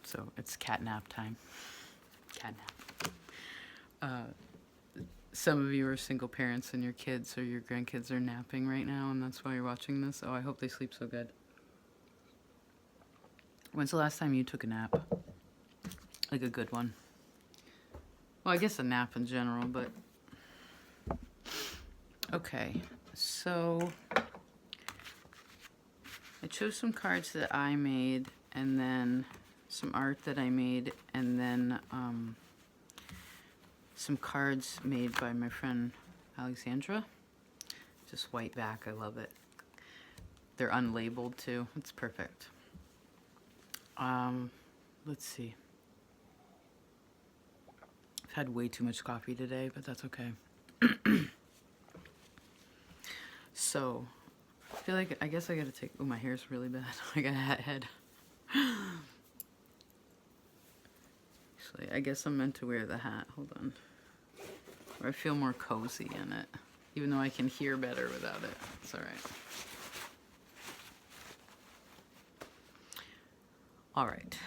So it's cat nap time. Cat nap. Some of you are single parents and your kids or your grandkids are napping right now, and that's why you're watching this. Oh, I hope they sleep so good. When's the last time you took a nap? Like a good one? Well, I guess a nap in general, but... Okay, so... I chose some cards that I made, and then some art that I made, and then some cards made by my friend Alexandra. Just white back, I love it. They're unlabeled too, it's perfect. Let's see. I've had way too much coffee today, but that's okay. So, I feel like, I guess I gotta take, oh, my hair's really bad. I got a hat head. Actually, I guess I'm meant to wear the hat, hold on. Or I feel more cozy in it, even though I can hear better without it. It's all right. All right.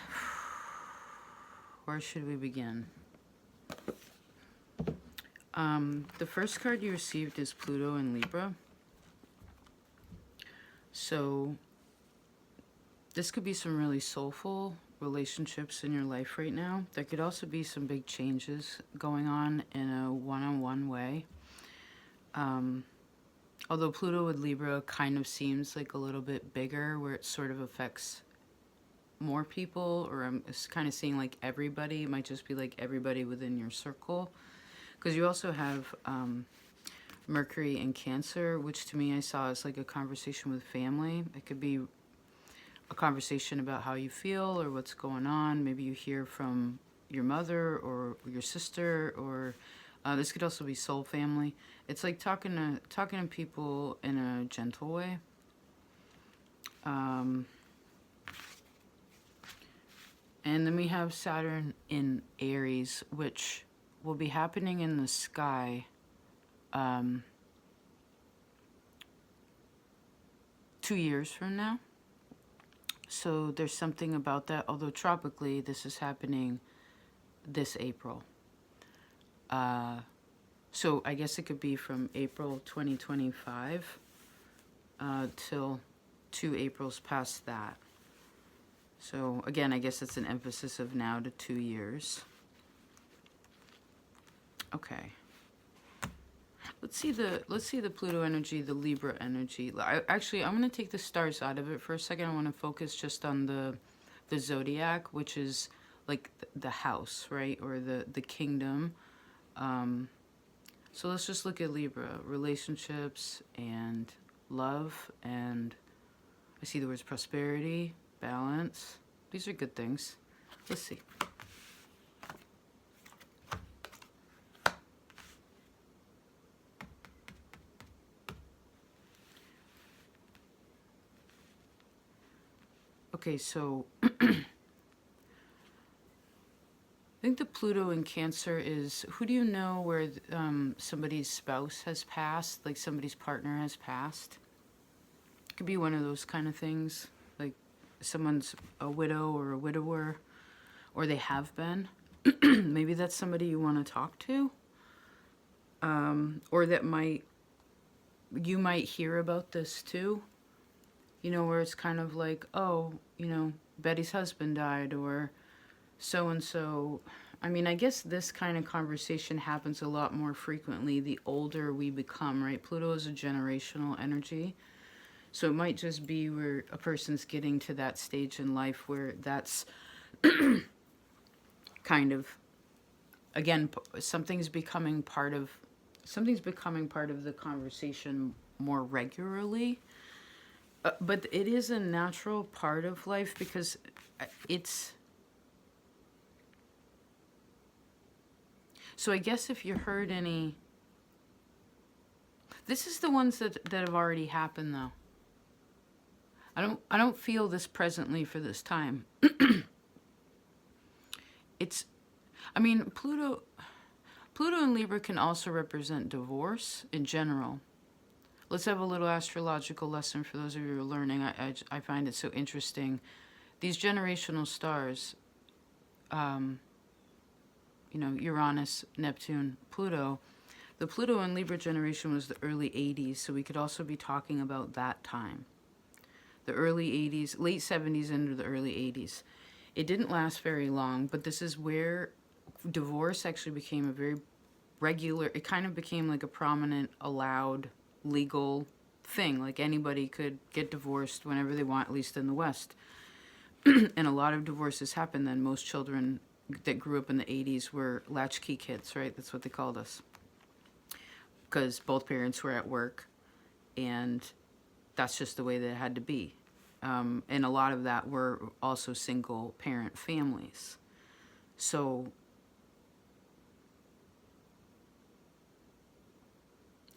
Where should we begin? The first card you received is Pluto and Libra. So this could be some really soulful relationships in your life right now. There could also be some big changes going on in a one-on-one way. Although Pluto with Libra kind of seems like a little bit bigger, where it sort of affects more people, or I'm kind of seeing like everybody. It might just be like everybody within your circle. Because you also have Mercury in Cancer, which to me I saw as like a conversation with family. It could be a conversation about how you feel or what's going on. Maybe you hear from your mother or your sister, or this could also be soul family. It's like talking to people in a gentle way. And then we have Saturn in Aries, which will be happening in the sky 2 years from now. So there's something about that, although tropically this is happening this April. So I guess it could be from April 2025 till 2 Aprils past that. So again, I guess it's an emphasis of now to 2 years. Okay. Let's see the Pluto energy, the Libra energy. Actually, I'm going to take the stars out of it for a second. I want to focus just on the zodiac, which is like the house, right? Or the kingdom. So let's just look at Libra, relationships and love, and I see the words prosperity, balance. These are good things. Let's see. Okay, so I think the Pluto in Cancer is, who do you know where somebody's spouse has passed, like somebody's partner has passed? It could be one of those kind of things, like someone's a widow or a widower, or they have been. Maybe that's somebody you want to talk to, or that you might hear about this too. You know, where it's kind of like, oh, you know, Betty's husband died, or so-and-so. I mean, I guess this kind of conversation happens a lot more frequently the older we become, right? Pluto is a generational energy. So it might just be where a person's getting to that stage in life where that's kind of, again, something's becoming part of the conversation more regularly. But it is a natural part of life because it's... So I guess if you heard any... This is the ones that have already happened, though. I don't feel this presently for this time. It's... I mean, Pluto and Libra can also represent divorce in general. Let's have a little astrological lesson for those of you who are learning. I find it so interesting. These generational stars, you know, Uranus, Neptune, Pluto. The Pluto and Libra generation was the early 80s, so we could also be talking about that time. The early 80s, late 70s into the early 80s. It didn't last very long, but this is where divorce actually became a very regular, it kind of became like a prominent, allowed, legal thing. Like anybody could get divorced whenever they want, at least in the West. And a lot of divorces happened then. Most children that grew up in the 80s were latchkey kids, right? That's what they called us. Because both parents were at work, and that's just the way that it had to be. And a lot of that were also single parent families. So,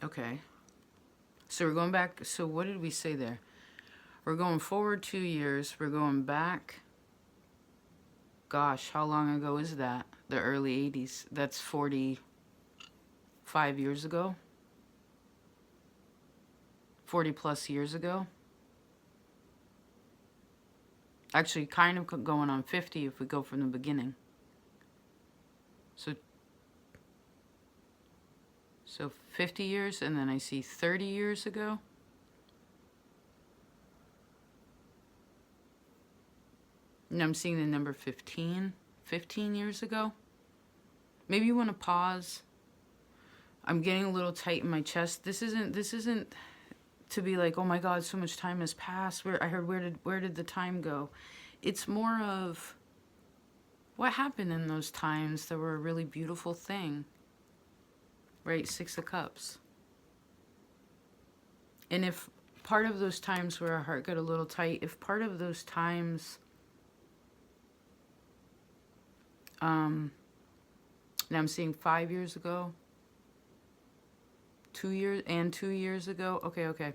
okay. So we're going back. So what did we say there? We're going forward 2 years. We're going back. Gosh, how long ago is that? The early 80s. That's 45 years ago. 40 plus years ago. Actually, kind of going on 50 if we go from the beginning. So 50 years, and then I see 30 years ago. And I'm seeing the number 15 years ago. Maybe you want to pause. I'm getting a little tight in my chest. This isn't to be like, oh my God, so much time has passed. Where did the time go? It's more of what happened in those times that were a really beautiful thing. Right? 6 of Cups. And if part of those times where our heart got a little tight, if part of those times, now I'm seeing 5 years ago, 2 years ago. Okay.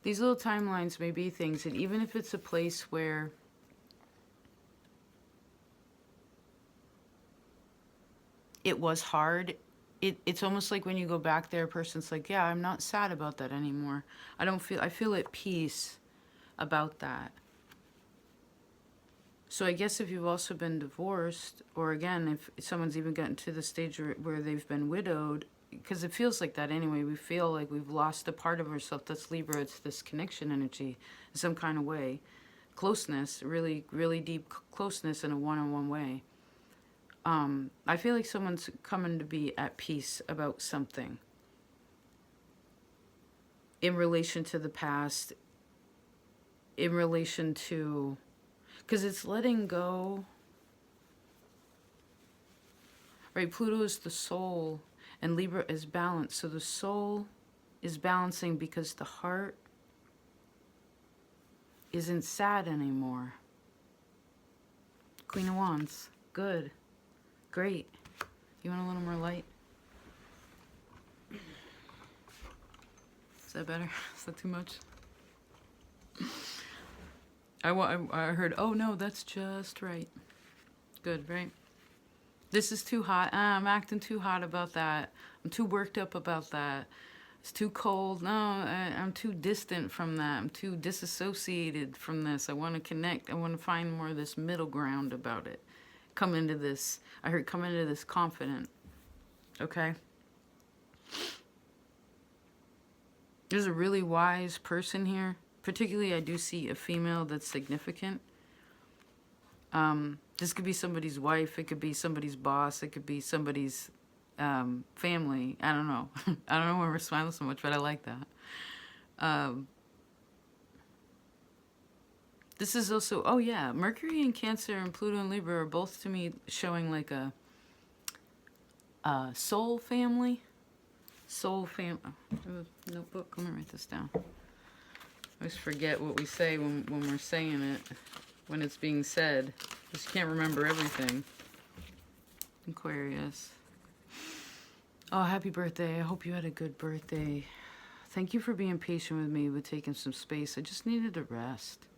These little timelines may be things, and even if it's a place where it was hard, it's almost like when you go back there, a person's like, yeah, I'm not sad about that anymore. I feel at peace about that. So I guess if you've also been divorced, or again, if someone's even gotten to the stage where they've been widowed, because it feels like that anyway. We feel like we've lost a part of ourselves. That's Libra. It's this connection energy in some kind of way. Closeness, really, really deep closeness in a one-on-one way. I feel like someone's coming to be at peace about something in relation to the past, in relation to, because it's letting go. Right, Pluto is the soul, and Libra is balance. So the soul is balancing because the heart isn't sad anymore. Queen of Wands. Good. Great. You want a little more light? Is that better? Is that too much? I heard, oh no, that's just right. Good, right? This is too hot. I'm acting too hot about that. I'm too worked up about that. It's too cold. No, I'm too distant from that. I'm too disassociated from this. I want to connect. I want to find more of this middle ground about it. Come into this confident. Okay? There's a really wise person here. Particularly, I do see a female that's significant. This could be somebody's wife. It could be somebody's boss. It could be somebody's family. I don't know. I don't know why we're smiling so much, but I like that. This is also, oh yeah, Mercury and Cancer and Pluto and Libra are both to me showing like a soul family. Soul family. Notebook. Let me write this down. I always forget what we say when we're saying it, when it's being said. Just can't remember everything. Aquarius. Oh, happy birthday. I hope you had a good birthday. Thank you for being patient with me, with taking some space. I just needed to rest.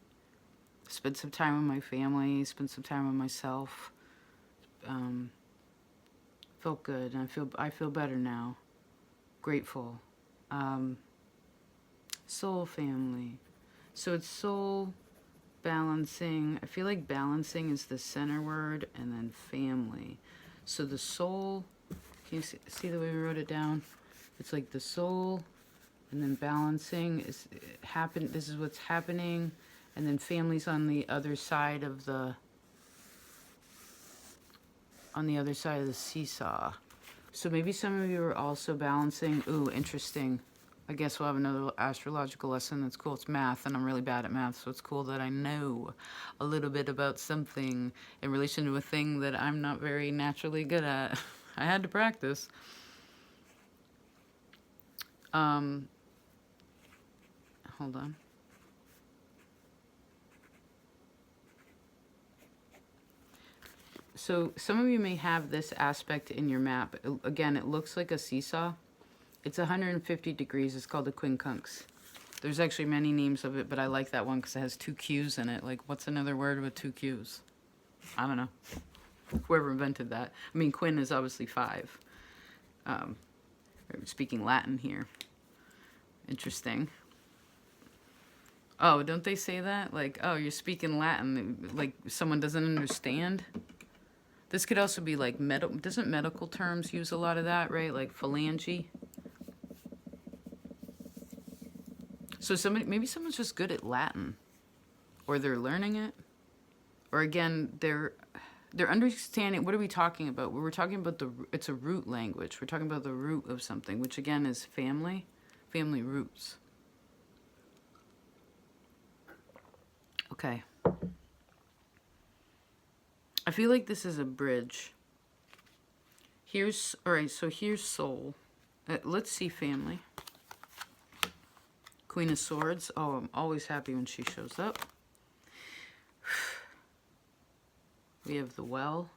Spend some time with my family, spend some time with myself. Felt good, and I feel better now. Grateful. Soul family. So it's soul balancing. I feel like balancing is the center word, and then family. So the soul, can you see the way we wrote it down? It's like the soul, and then balancing is this is what's happening, and then family's on the other side of the seesaw. So maybe some of you are also balancing. Ooh, interesting. I guess we'll have another astrological lesson. That's cool. It's math, and I'm really bad at math, so it's cool that I know a little bit about something in relation to a thing that I'm not very naturally good at. I had to practice. Hold on. So some of you may have this aspect in your map. Again, it looks like a seesaw. It's 150 degrees. It's called the quincunx. There's actually many names of it, but I like that one because it has 2 Q's in it. Like, what's another word with 2 Q's? I don't know. Whoever invented that. I mean, quin is obviously 5. Speaking Latin here. Interesting. Oh, don't they say that? Like, oh, you're speaking Latin. Like, someone doesn't understand? This could also be like, doesn't medical terms use a lot of that, right? Like phalange. So maybe someone's just good at Latin, or they're learning it, or again, they're understanding. What are we talking about? We're talking about it's a root language. We're talking about the root of something, which again is family roots. Okay. I feel like this is a bridge. All right, so here's soul. Let's see family. Queen of Swords. Oh, I'm always happy when she shows up. We have the Well.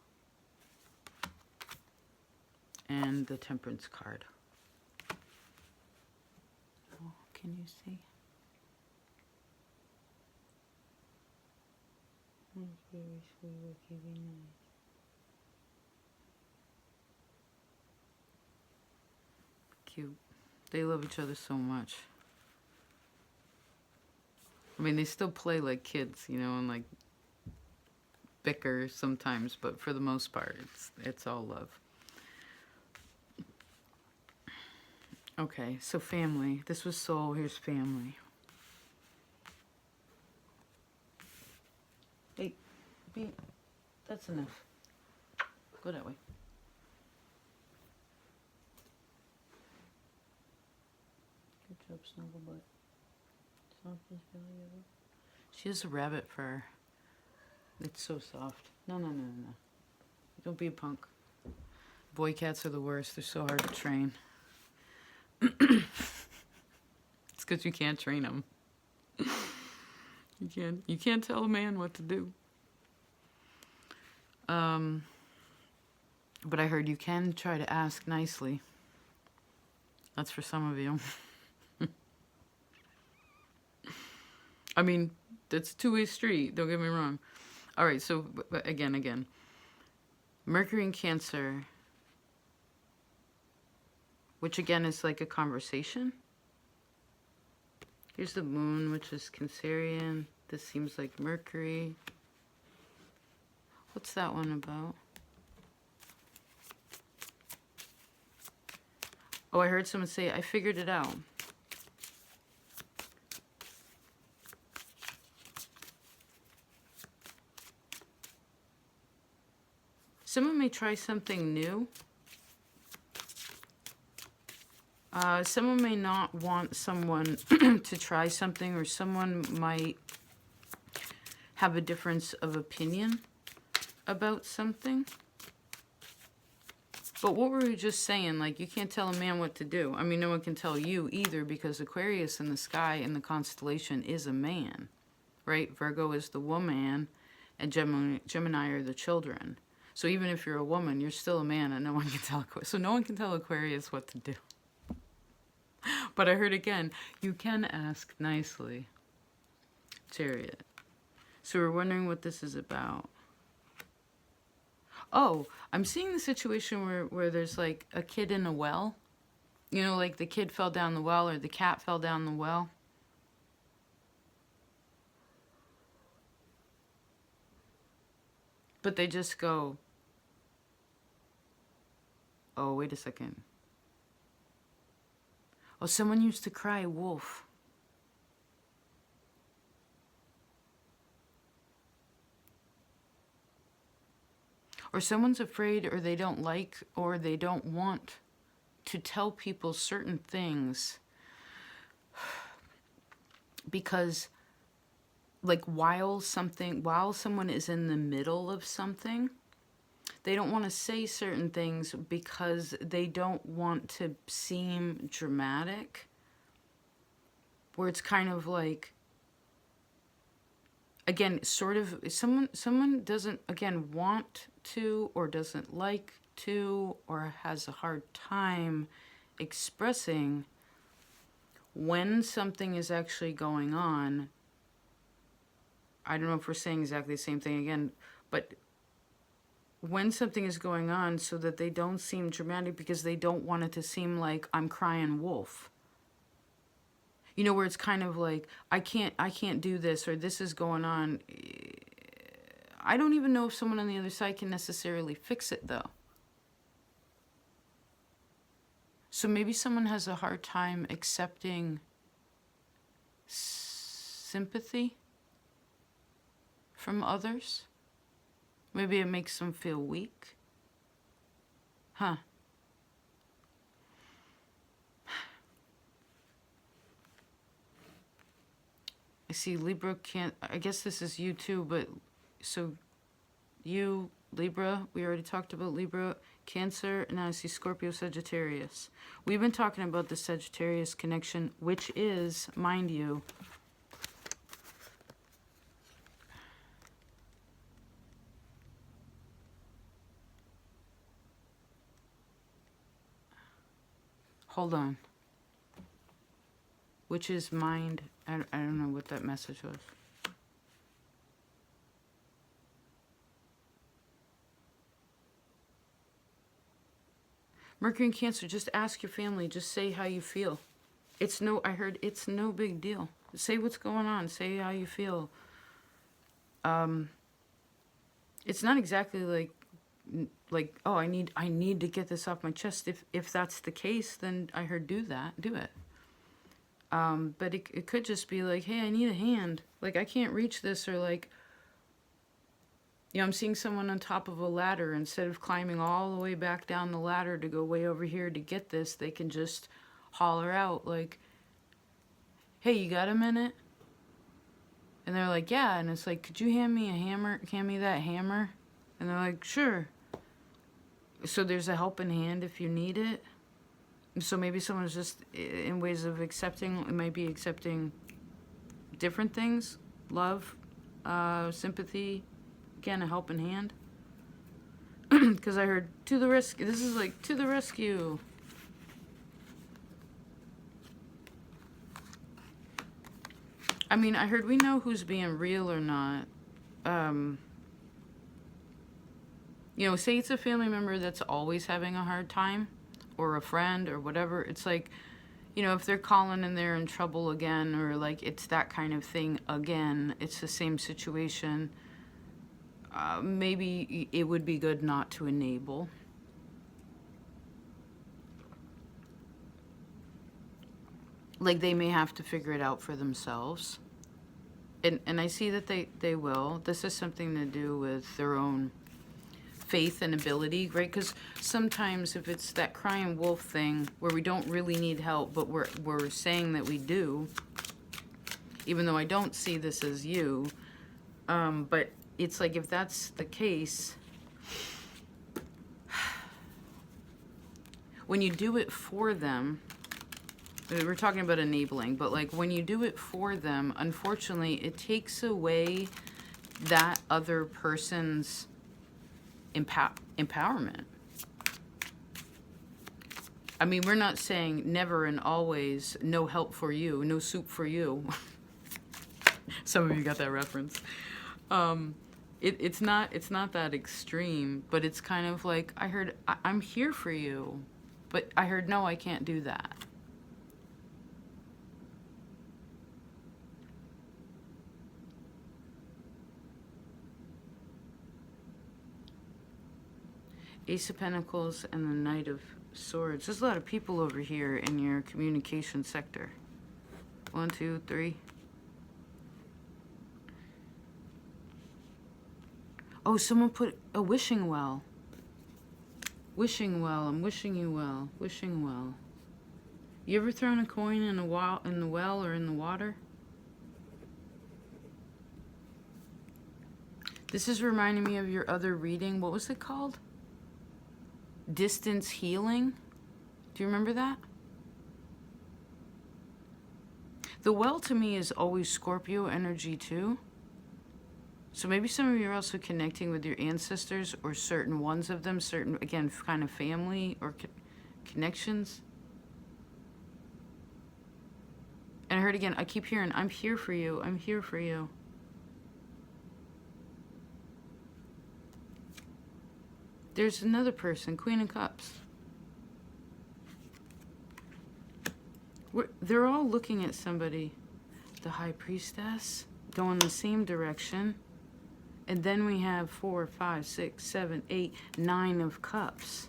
And the Temperance card. Oh, can you see? Cute. They love each other so much. I mean, they still play like kids, you know, and like bicker sometimes, but for the most part, it's all love. Okay, so family. This was soul. Here's family. Hey, that's enough. Go that way. Good job, Snugglebutt. Soft is valuable. She has a rabbit fur. It's so soft. No. Don't be a punk. Boy cats are the worst. They're so hard to train. It's because you can't train them. You can't tell a man what to do. But I heard you can try to ask nicely. That's for some of you. I mean, it's a two-way street. Don't get me wrong. All right, so again. Mercury in Cancer, which again is like a conversation. Here's the Moon, which is Cancerian. This seems like Mercury. What's that one about? Oh, I heard someone say, I figured it out. Someone may try something new. Someone may not want someone to try something, or someone might have a difference of opinion about something. But what were we just saying? Like, you can't tell a man what to do. I mean, no one can tell you either, because Aquarius in the sky in the constellation is a man, right? Virgo is the woman, and Gemini are the children. So even if you're a woman, you're still a man, and no one can tell Aquarius. So no one can tell Aquarius what to do. But I heard again, you can ask nicely. Chariot. So we're wondering what this is about. Oh, I'm seeing the situation where there's like a kid in a well. You know, like the kid fell down the well, or the cat fell down the well. But they just go, oh, wait a second. Oh, someone used to cry wolf. Or someone's afraid, or they don't like, or they don't want to tell people certain things because, like, while someone is in the middle of something, they don't want to say certain things because they don't want to seem dramatic. Where it's kind of like, again, sort of, someone doesn't, again, want to, or doesn't like to, or has a hard time expressing when something is actually going on. I don't know if we're saying exactly the same thing again, but when something is going on, so that they don't seem dramatic because they don't want it to seem like I'm crying wolf. You know, where it's kind of like, I can't do this, or this is going on. I don't even know if someone on the other side can necessarily fix it, though. So maybe someone has a hard time accepting sympathy from others. Maybe it makes them feel weak. Huh. I see Libra can't, I guess this is you too, but so you, Libra, we already talked about Libra, Cancer, and now I see Scorpio, Sagittarius. We've been talking about the Sagittarius connection, which is, mind you, hold on, which is mind, I don't know what that message was. Mercury and Cancer, just ask your family. Just say how you feel. I heard it's no big deal. Say what's going on. Say how you feel. It's not exactly like, oh, I need to get this off my chest. If that's the case, then I heard do it. But it could just be like, hey, I need a hand. Like, I can't reach this, or like, you know, I'm seeing someone on top of a ladder. Instead of climbing all the way back down the ladder to go way over here to get this, they can just holler out like, hey, you got a minute? And they're like, yeah. And it's like, could you hand me a hammer? Hand me that hammer? And they're like, sure. So there's a helping hand if you need it. So maybe someone's just in ways of accepting, it might be accepting different things. Love, sympathy, again, a helping hand. Because I heard, to the rescue. This is like, to the rescue. I mean, I heard we know who's being real or not. You know, say it's a family member that's always having a hard time, or a friend, or whatever. It's like, you know, if they're calling and they're in trouble again, or like it's that kind of thing again, it's the same situation. Maybe it would be good not to enable. Like, they may have to figure it out for themselves. And I see that they will. This has something to do with their own faith and ability, right? Because sometimes if it's that crying wolf thing where we don't really need help, but we're saying that we do, even though I don't see this as you, but it's like, if that's the case, when you do it for them, we're talking about enabling, but like when you do it for them, unfortunately, it takes away that other person's empowerment. I mean, we're not saying never and always no help for you, no soup for you. Some of you got that reference. It's not that extreme, but it's kind of like, I heard, I'm here for you, but I heard, no, I can't do that. Ace of Pentacles and the Knight of Swords. There's a lot of people over here in your communication sector. 1, 2, 3. Oh, someone put a wishing well. Wishing well. I'm wishing you well. Wishing well. You ever thrown a coin in the well or in the water? This is reminding me of your other reading. What was it called? Distance healing. Do you remember that? The well to me is always Scorpio energy too. So maybe some of you are also connecting with your ancestors or certain ones of them, certain, again, kind of family or connections. And I heard again, I keep hearing, I'm here for you, I'm here for you. There's another person, Queen of Cups. They're all looking at somebody. The High Priestess, going the same direction. And then we have 4, 5, 6, 7, 8, 9 of Cups.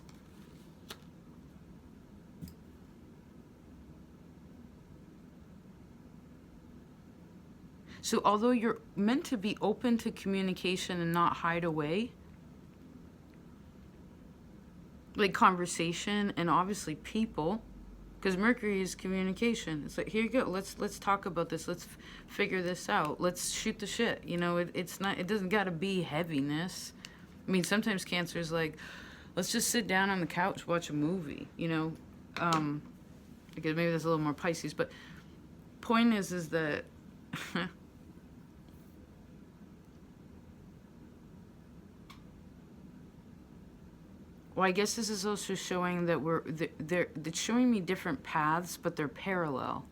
So although you're meant to be open to communication and not hide away, like conversation and obviously people, because Mercury is communication. It's like, here you go, let's talk about this, let's figure this out, let's shoot the shit. You know, it doesn't gotta be heaviness. I mean, sometimes Cancer is like, let's just sit down on the couch, watch a movie, you know. Because maybe that's a little more Pisces, but point is that well, I guess this is also showing that it's showing me different paths, but they're parallel.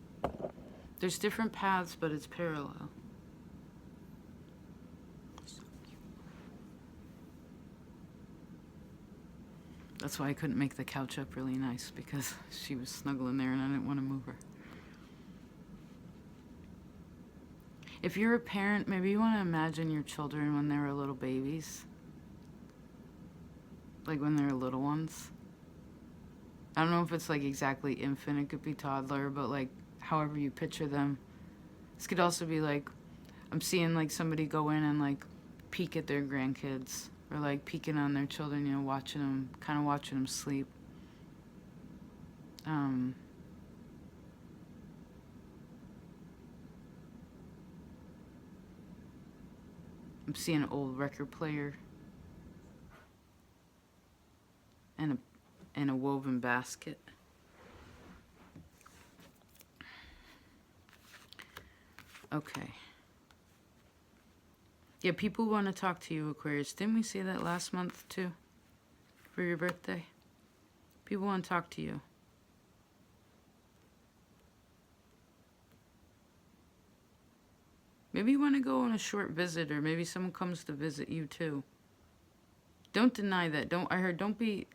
There's different paths, but it's parallel. That's why I couldn't make the couch up really nice, because she was snuggling there and I didn't want to move her. If you're a parent, maybe you want to imagine your children when they were little babies. Like when they're little ones. I don't know if it's like exactly infant, it could be toddler, but like however you picture them. This could also be like, I'm seeing like somebody go in and like peek at their grandkids, or like peeking on their children, you know, watching them, kind of watching them sleep. I'm seeing an old record player and a woven basket. Okay. Yeah, people want to talk to you, Aquarius. Didn't we say that last month too? For your birthday? People want to talk to you. Maybe you want to go on a short visit, or maybe someone comes to visit you too. Don't deny that. Don't be...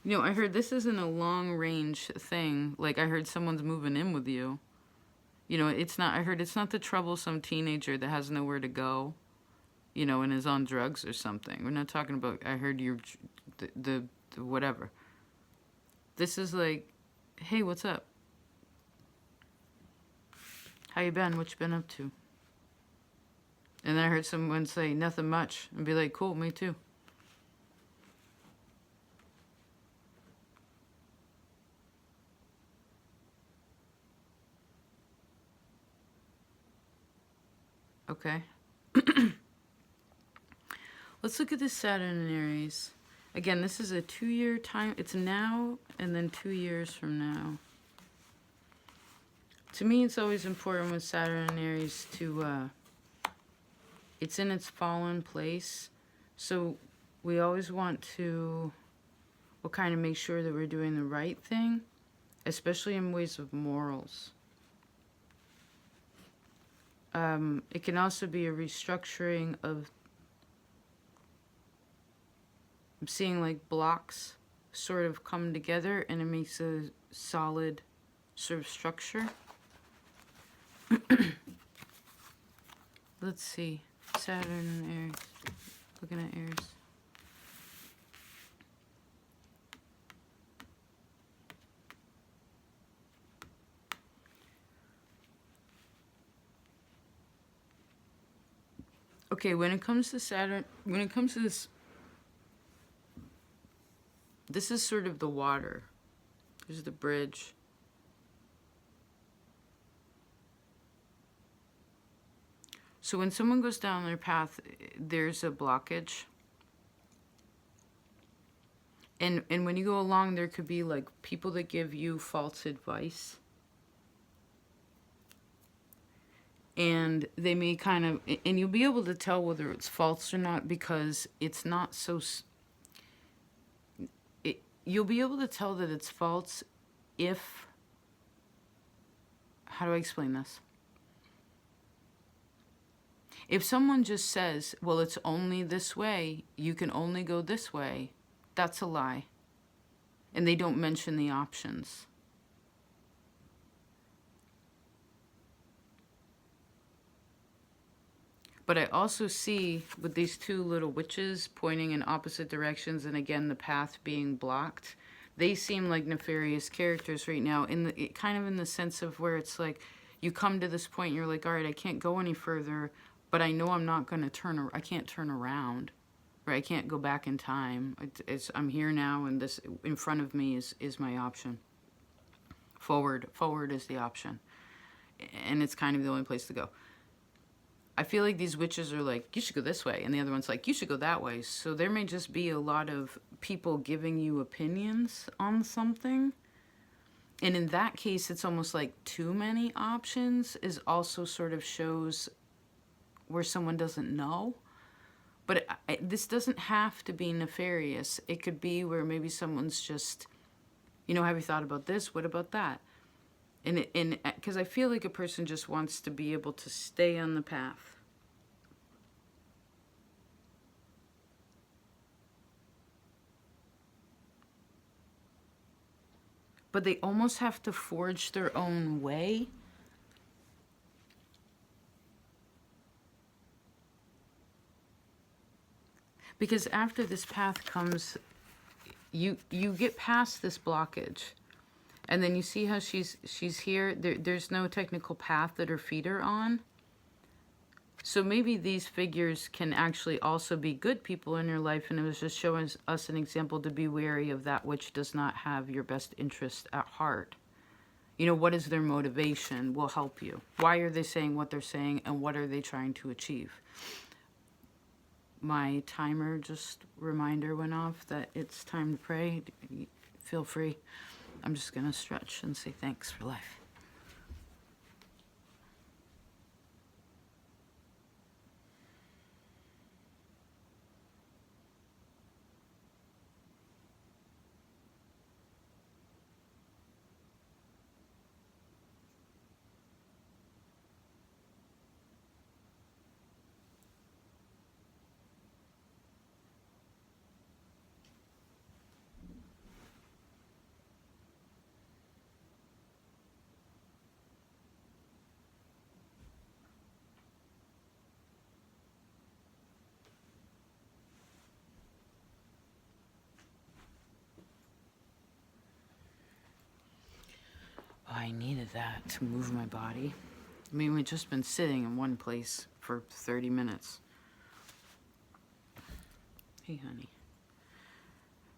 You know, I heard this isn't a long-range thing. Like, I heard someone's moving in with you. You know, it's not... I heard it's not the troublesome teenager that has nowhere to go, you know, and is on drugs or something. We're not talking about... I heard you're... the whatever. This is like, hey, what's up? How you been? What you been up to? And then I heard someone say, nothing much. And be like, cool, me too. Okay. Let's look at this Saturn and Aries. Again, this is a 2-year time. It's now and then 2 years from now. To me, it's always important with Saturn and Aries to... it's in its fallen place. So we always want to... we'll kind of make sure that we're doing the right thing. Especially in ways of morals. It can also be a restructuring of... I'm seeing like blocks sort of come together and it makes a solid sort of structure. Let's see. Saturn and Aries. Looking at Aries. Okay, when it comes to Saturn, when it comes to this is sort of the water. There's the bridge. So when someone goes down their path, there's a blockage. And when you go along, there could be like people that give you false advice. And they may kind of, and you'll be able to tell whether it's false or not because it's not so, you'll be able to tell that it's false if, how do I explain this? If someone just says, well, it's only this way, you can only go this way, that's a lie. And they don't mention the options. But I also see with these two little witches pointing in opposite directions, and again the path being blocked, they seem like nefarious characters right now, kind of in the sense of where it's like you come to this point and you're like, all right, I can't go any further, but I know I'm not going to I can't turn around, right? I can't go back in time. I'm here now, and this in front of me is my option. Forward is the option, and it's kind of the only place to go. I feel like these witches are like, you should go this way, and the other one's like, you should go that way. So there may just be a lot of people giving you opinions on something. And in that case, it's almost like too many options is also sort of shows where someone doesn't know. But this doesn't have to be nefarious. It could be where maybe someone's just, you know, have you thought about this? What about that? And because I feel like a person just wants to be able to stay on the path. But they almost have to forge their own way. Because after this path comes, you get past this blockage. And then you see how she's here. There's no technical path that her feet are on. So maybe these figures can actually also be good people in your life. And it was just showing us an example to be wary of that which does not have your best interest at heart. You know, what is their motivation will help you. Why are they saying what they're saying, and what are they trying to achieve? My timer just reminder went off that it's time to pray. Feel free. I'm just going to stretch and say thanks for life. I needed that to move my body. I mean, we've just been sitting in one place for 30 minutes. Hey, honey.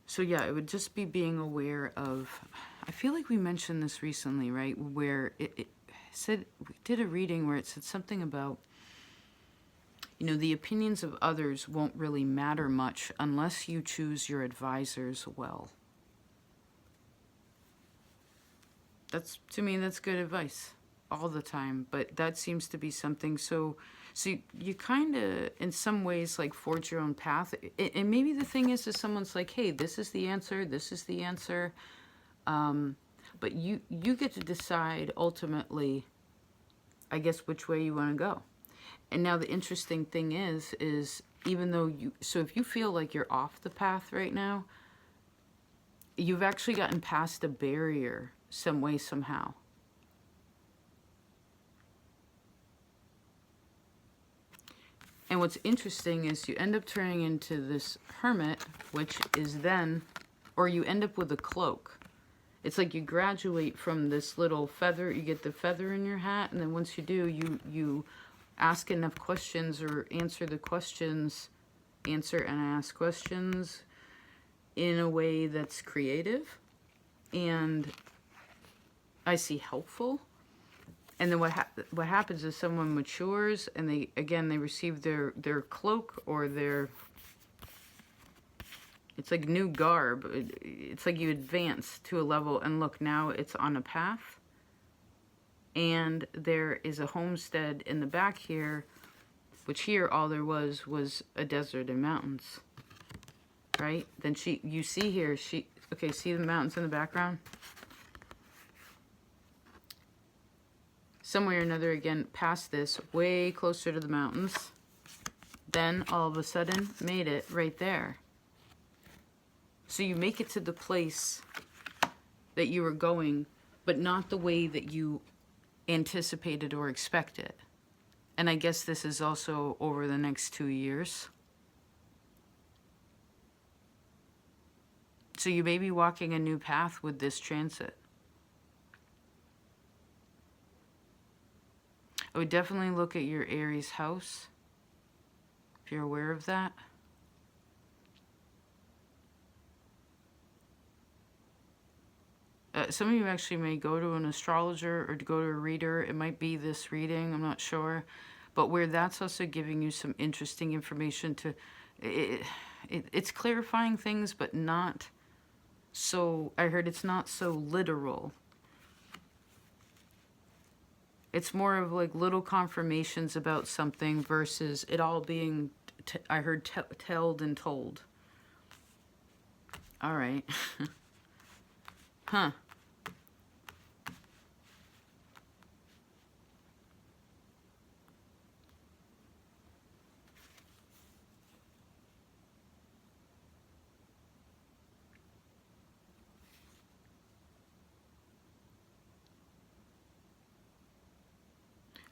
So yeah, it would just be being aware of, I feel like we mentioned this recently, right? Where it said, we did a reading where it said something about, you know, the opinions of others won't really matter much unless you choose your advisors well. That's, to me, that's good advice all the time. But that seems to be something. So you kind of, in some ways, like forge your own path. And maybe the thing is someone's like, hey, this is the answer. This is the answer. But you get to decide ultimately, I guess, which way you want to go. And now the interesting thing is even though so if you feel like you're off the path right now, you've actually gotten past a barrier some way, somehow. And what's interesting is you end up turning into this hermit, which is then, or you end up with a cloak. It's like you graduate from this little feather, you get the feather in your hat, and then once you do, you ask enough questions or answer the questions, answer and ask questions in a way that's creative, and I see helpful. And then what happens is someone matures, and they receive their cloak or their, it's like new garb. It's like you advance to a level, and look, now it's on a path. And there is a homestead in the back here, which here all there was a desert and mountains. Right? Then you see here, okay, see the mountains in the background? Some way or another, again, past this, way closer to the mountains. Then, all of a sudden, made it right there. So you make it to the place that you were going, but not the way that you anticipated or expected. And I guess this is also over the next 2 years. So you may be walking a new path with this transit. I would definitely look at your Aries house, if you're aware of that. Some of you actually may go to an astrologer or to go to a reader. It might be this reading, I'm not sure. But where that's also giving you some interesting information to... It's clarifying things, but not so... I heard it's not so literal. It's more of like little confirmations about something versus it all being, I heard, told and told. All right. Huh.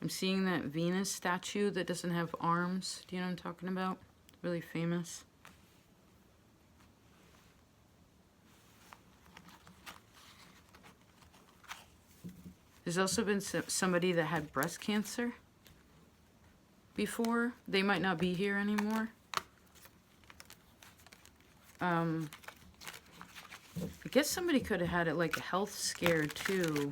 I'm seeing that Venus statue that doesn't have arms. Do you know what I'm talking about? Really famous. There's also been somebody that had breast cancer before. They might not be here anymore. I guess somebody could have had it like a health scare too.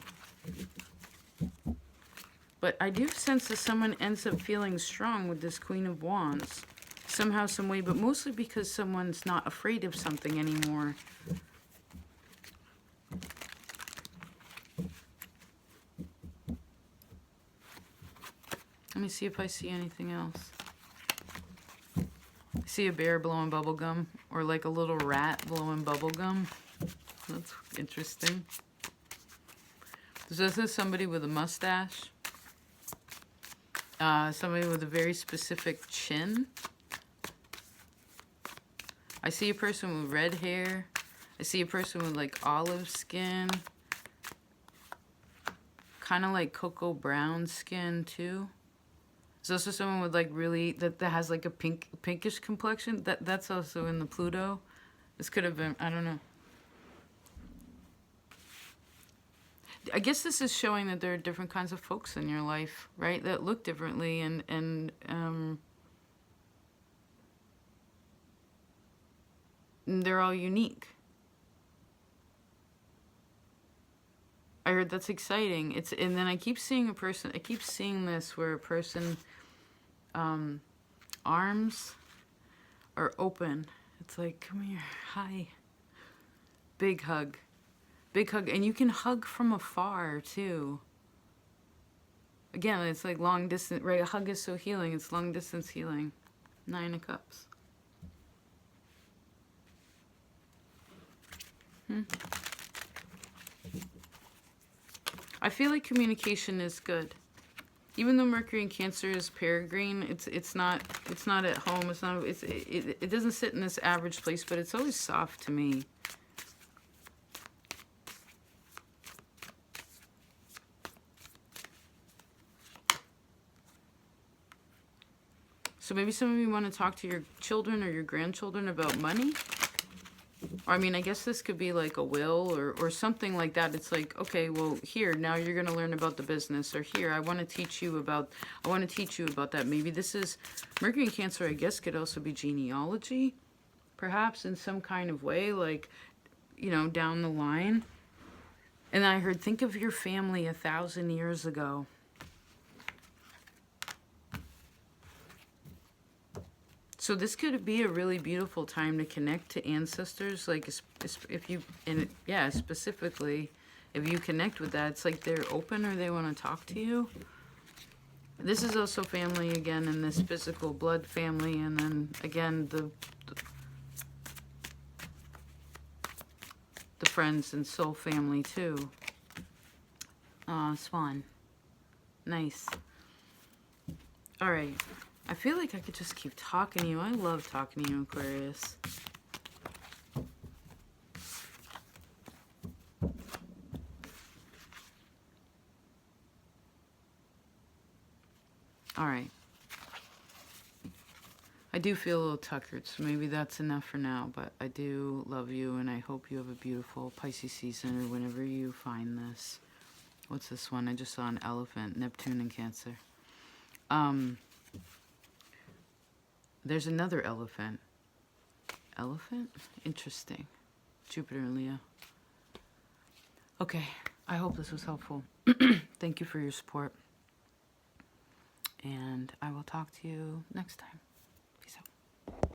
But I do sense that someone ends up feeling strong with this Queen of Wands. Somehow, some way, but mostly because someone's not afraid of something anymore. Let me see if I see anything else. I see a bear blowing bubble gum, or like a little rat blowing bubble gum. That's interesting. There's also somebody with a mustache. Somebody with a very specific chin. I see a person with red hair. I see a person with like olive skin. Kind of like cocoa brown skin too. There's also someone with like really, that has like a pinkish complexion. That's also in the Pluto. This could have been, I don't know. I guess this is showing that there are different kinds of folks in your life, right? That look differently and they're all unique. I heard that's exciting. And then I keep seeing this where a person arms are open. It's like, come here, hi. Big hug. Big hug. And you can hug from afar too. Again, it's like long distance, right? A hug is so healing. It's long distance healing. 9 of Cups. I feel like communication is good. Even though Mercury in Cancer is peregrine, it's not at home. It doesn't sit in this average place, but it's always soft to me. So maybe some of you want to talk to your children or your grandchildren about money. Or, I mean, I guess this could be like a will or something like that. It's like, okay, well, here, now you're going to learn about the business. Or here, I want to teach you about that. Maybe this is Mercury in Cancer, I guess, could also be genealogy, perhaps in some kind of way, like, you know, down the line. And I heard, think of your family 1,000 years ago. So this could be a really beautiful time to connect to ancestors, like if you, and yeah, specifically, if you connect with that, it's like they're open or they want to talk to you. This is also family again in this physical blood family, and then again the friends and soul family too. Swan. Nice. All right. I feel like I could just keep talking to you. I love talking to you, Aquarius. All right. I do feel a little tuckered, so maybe that's enough for now, but I do love you, and I hope you have a beautiful Pisces season, or whenever you find this. What's this one? I just saw an elephant, Neptune and Cancer. There's another elephant. Elephant? Interesting. Jupiter and Leo. Okay, I hope this was helpful. Thank you for your support. And I will talk to you next time.